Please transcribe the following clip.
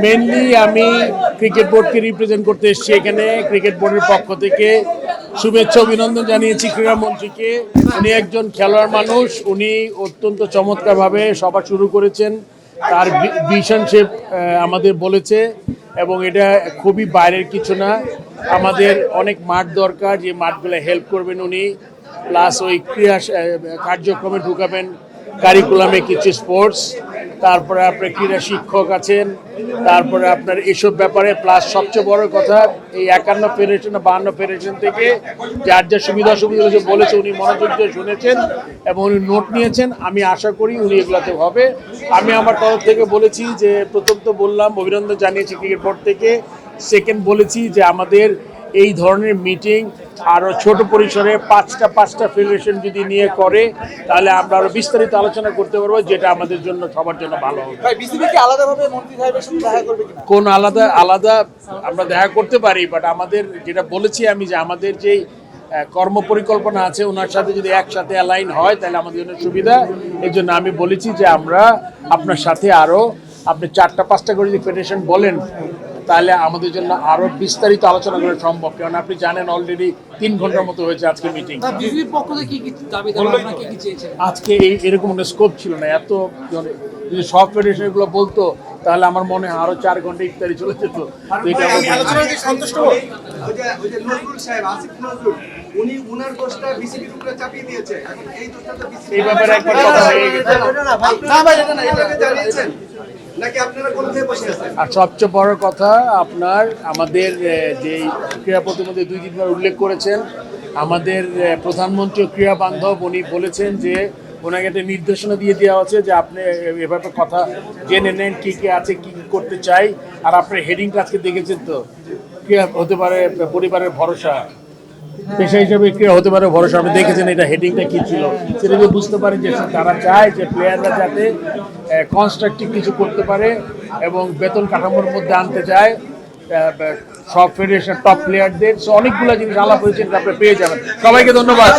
Mainly আমি cricket বোর্ডকে represent করতে এসেছি এখানে। ক্রিকেট বোর্ডের পক্ষ থেকে শুভেচ্ছা অভিনন্দন জানিয়েছি ক্রীড়ামন্ত্রীকে। উনি একজন খেলোয়াড় মানুষ, উনি অত্যন্ত চমৎকারভাবে সভা শুরু করেছেন। তার ভিশন সে আমাদের বলেছে এবং এটা খুবই বাইরের কিছু না। আমাদের অনেক মাঠ দরকার, যে মাঠগুলো হেল্প করবেন উনি, প্লাস ওই ক্রীড়া কার্যক্রমে ঢুকাবেন কারিকুলামে কিছু স্পোর্টস, তারপরে আপনার ক্রীড়া শিক্ষক আছেন, তারপরে আপনার এসব ব্যাপারে, প্লাস সবচেয়ে বড় কথা এই 51 ফেডারেশন 52 ফেডারেশন থেকে যার যা সুবিধা অসুবিধা বলেছে উনি মনোযোগ দিয়ে শুনেছেন এবং উনি নোট নিয়েছেন। আমি আশা করি উনি এগুলোতে হবে। আমি আমার তরফ থেকে বলেছি যে, প্রথম তো বললাম অভিনন্দন জানিয়েছি ক্রিকেট বোর্ড থেকে, সেকেন্ড বলেছি যে আমাদের এই ধরনের মিটিং আরও ছোট পরিসরে পাঁচটা ফেডারেশন যদি নিয়ে করে তাহলে আমরা আরও বিস্তারিত আলোচনা করতে পারবো, যেটা আমাদের জন্য সবার জন্য ভালো হবে। কোন আলাদা আমরা দেখা করতে পারি, বাট আমাদের যেটা বলেছি আমি, যে আমাদের যেই কর্ম পরিকল্পনা আছে ওনার সাথে যদি একসাথে অ্যালাইন হয় তাহলে আমাদের জন্য সুবিধা। এই জন্য আমি বলেছি যে আমরা আপনার সাথে আরও, আপনি 4-5টা করে যদি ফেডারেশন বলেন তাহলে আমাদের জন্য আরো বিস্তারিত আলোচনা করা সম্ভব। কারণ আপনি জানেন অলরেডি 3 ঘন্টার মতো হয়েছে আজকে মিটিং। আজকে এরকম একটা স্কোপ ছিল না। এত যদি সব ফেডারেশন এগুলো বলতো তাহলে আমার মনে হয় আরো 4 ঘন্টা ইফতারি চলে যেত। এই ব্যাপারে একবার কথা হয়ে গেছে। আর সবচেয়ে বড় কথা, আপনার আমাদের যে ক্রীড়া প্রতিমন্ত্রী 2-3 বার উল্লেখ করেছেন, আমাদের প্রধানমন্ত্রী ক্রীড়া বান্ধব, উনি বলেছেন যে ওনাকে একটা নির্দেশনা দিয়ে দেওয়া আছে যে আপনি এভাবে কথা জেনে নেন কী কী আছে, কী কী করতে চাই। আর আপনার হেডিংটা আজকে দেখেছেন তো, ক্রীড়া হতে পারে পরিবারের ভরসা, পেশা হিসাবে ক্রীড়া হতে পারে ভরসা। আপনি দেখেছেন এটা হেডিংটা কী ছিল, সেটা যদি বুঝতে পারেন যে তারা চায় যে প্লেয়াররা যাতে কনস্ট্রাকটিভ কিছু করতে পারে এবং বেতন কাঠামোর মধ্যে আনতে চায় সব ফেডারেশন টপ প্লেয়ারদের। সো অনেকগুলো জিনিস আলাপ হয়েছে, আপনি পেয়ে যাবেন। সবাইকে ধন্যবাদ।